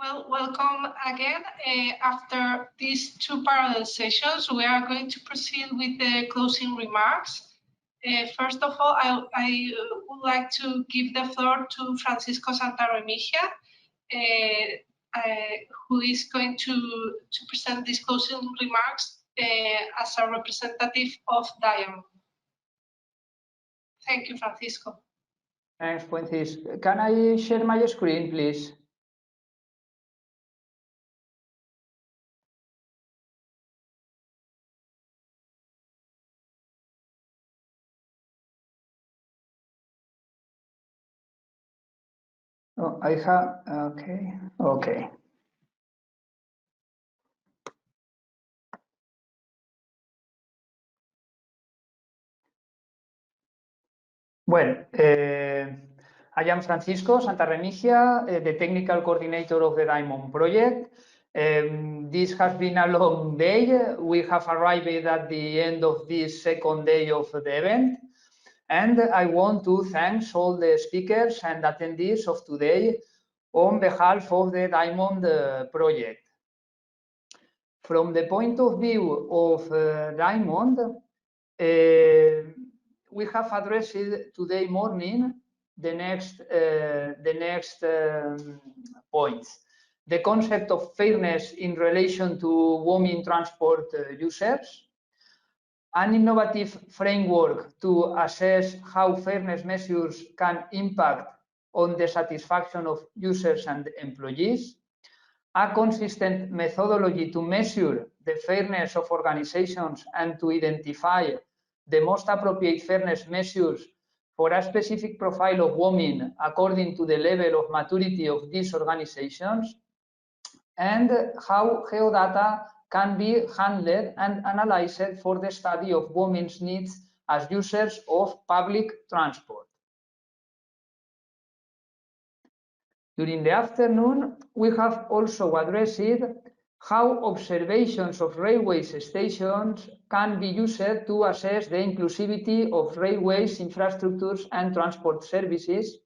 Well, welcome again. After these two parallel sessions, we are going to proceed with the closing remarks. First of all, I would like to give the floor to Francisco Santarremigia, who is going to present these closing remarks as a representative of DIAMOND. Thank you, Francisco. Thanks, Fuentes. Can I share my screen, please? Oh, I have, okay. Well, I am Francisco Santarremigia, the technical coordinator of the DIAMOND project. This has been a long day. We have arrived at the end of this second day of the event. And I want to thank all the speakers and attendees of today on behalf of the DIAMOND project. From the point of view of DIAMOND, we have addressed today morning the next points. The concept of fairness in relation to women transport users, an innovative framework to assess how fairness measures can impact on the satisfaction of users and employees, a consistent methodology to measure the fairness of organizations and to identify the most appropriate fairness measures for a specific profile of women according to the level of maturity of these organizations, and how geodata can be handled and analyzed for the study of women's needs as users of public transport. During the afternoon, we have also addressed how observations of railway stations can be used to assess the inclusivity of railways, infrastructures and transport services,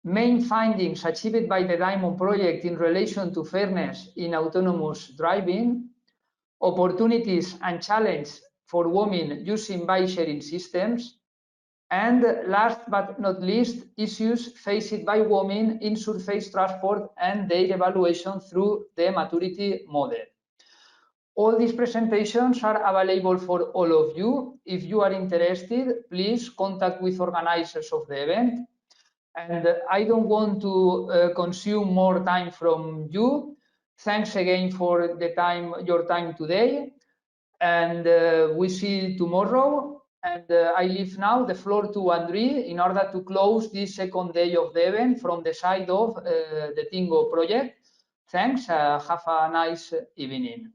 main findings achieved by the DIAMOND project in relation to fairness in autonomous driving, opportunities and challenges for women using bike-sharing systems, and last but not least, issues faced by women in surface transport and their evaluation through the maturity model. All these presentations are available for all of you. If you are interested, please contact with organizers of the event. And I don't want to consume more time from you. Thanks again for your time today. And we see you tomorrow. And I leave now the floor to Andri in order to close this second day of the event from the side of the TINGO project. Thanks. Have a nice evening.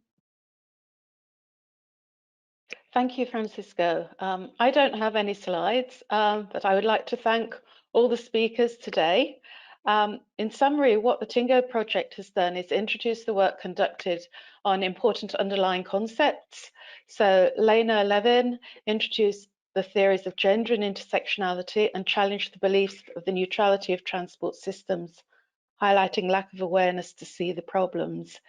Thank you, Francisco. I don't have any slides, but I would like to thank all the speakers today. In summary, what the TINGO project has done is introduce the work conducted on important underlying concepts. So Lena Levin introduced the theories of gender and intersectionality and challenged the beliefs of the neutrality of transport systems, highlighting lack of awareness to see the problems.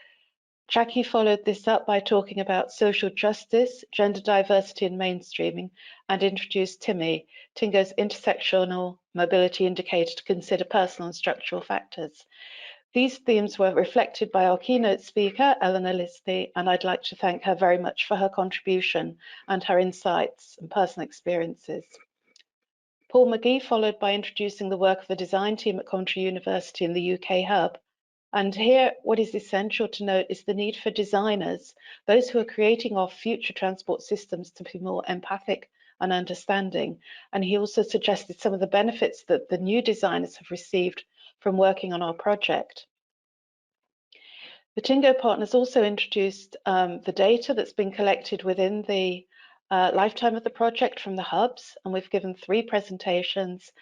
Jackie followed this up by talking about social justice, gender diversity and mainstreaming, and introduced TIMI, TINGO's intersectional mobility indicator to consider personal and structural factors. These themes were reflected by our keynote speaker, Eleanor Listy, and I'd like to thank her very much for her contribution and her insights and personal experiences. Paul McGee followed by introducing the work of the design team at Coventry University in the UK Hub. And here, what is essential to note is the need for designers, those who are creating our future transport systems, to be more empathic and understanding. And he also suggested some of the benefits that the new designers have received from working on our project. The TINGO partners also introduced the data that's been collected within the lifetime of the project from the hubs, and we've given 3 presentations.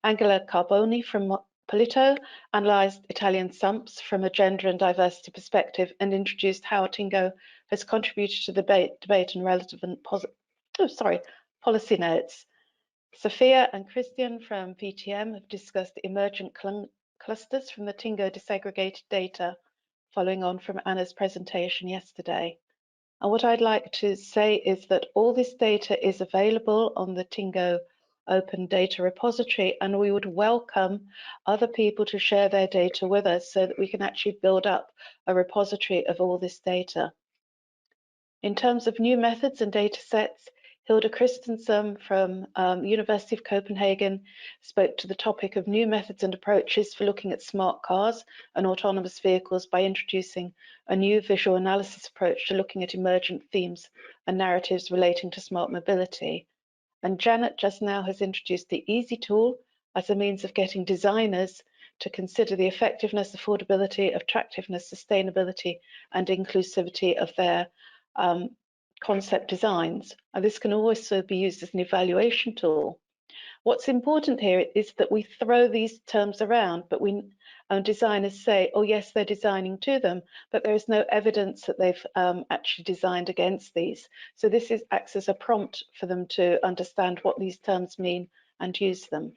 Angela Carboni from Polito analysed Italian sumps from a gender and diversity perspective and introduced how TINGO has contributed to the debate and relevant policy notes. Sophia and Christian from VTM have discussed emergent clusters from the TInnGO disaggregated data, following on from Anna's presentation yesterday. And what I'd like to say is that all this data is available on the TInnGO Open Data Repository, and we would welcome other people to share their data with us so that we can actually build up a repository of all this data. In terms of new methods and data sets, Hilda Christensen from University of Copenhagen spoke to the topic of new methods and approaches for looking at smart cars and autonomous vehicles by introducing a new visual analysis approach to looking at emergent themes and narratives relating to smart mobility. And Janet just now has introduced the EASY tool as a means of getting designers to consider the effectiveness, affordability, attractiveness, sustainability, and inclusivity of their concept designs. And this can also be used as an evaluation tool. What's important here is that we throw these terms around, but designers say, oh yes, they're designing to them, but there is no evidence that they've actually designed against these. So this acts as a prompt for them to understand what these terms mean and use them.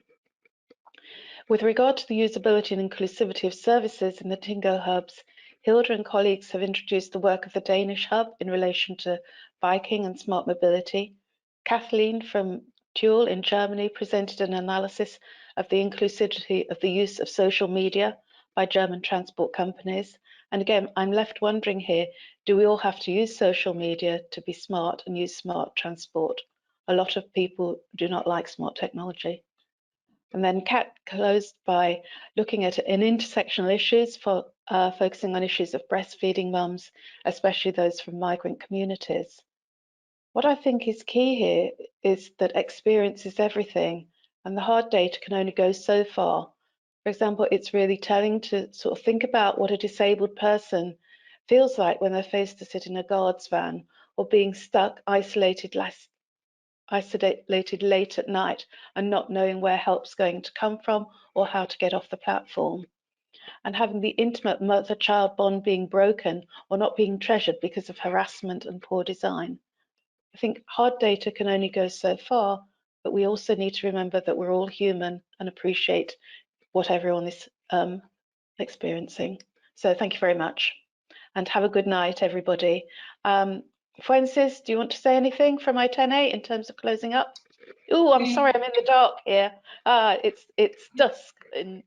With regard to the usability and inclusivity of services in the TInnGO hubs, Hilda and colleagues have introduced the work of the Danish hub in relation to biking and smart mobility. Kathleen from TUL in Germany presented an analysis of the inclusivity of the use of social media by German transport companies. And again, I'm left wondering here, do we all have to use social media to be smart and use smart transport? A lot of people do not like smart technology. And then Kat closed by looking at intersectional issues for focusing on issues of breastfeeding mums, especially those from migrant communities. What I think is key here is that experience is everything, and the hard data can only go so far. For example, it's really telling to sort of think about what a disabled person feels like when they're faced to sit in a guard's van or being stuck, isolated late at night and not knowing where help's going to come from or how to get off the platform. And having the intimate mother-child bond being broken or not being treasured because of harassment and poor design. I think hard data can only go so far, but we also need to remember that we're all human and appreciate what everyone is experiencing. So thank you very much and have a good night, everybody. Francis, do you want to say anything from I10A in terms of closing up? Oh, I'm sorry, I'm in the dark here. It's dusk in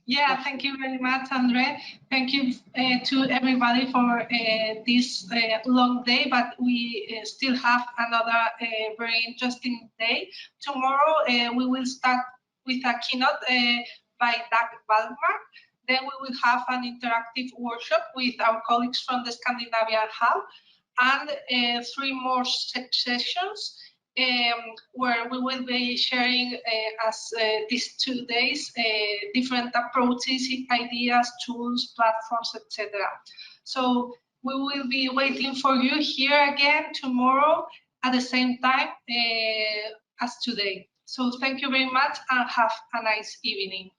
yeah, thank you very much, Andre. Thank you to everybody for this long day, but we still have another very interesting day. Tomorrow we will start with a keynote by Doug Waldmark. Then we will have an interactive workshop with our colleagues from the Scandinavian Hub and 3 more sessions where we will be sharing as these 2 days different approaches, ideas, tools, platforms, etc. So we will be waiting for you here again tomorrow at the same time as today. So thank you very much and have a nice evening.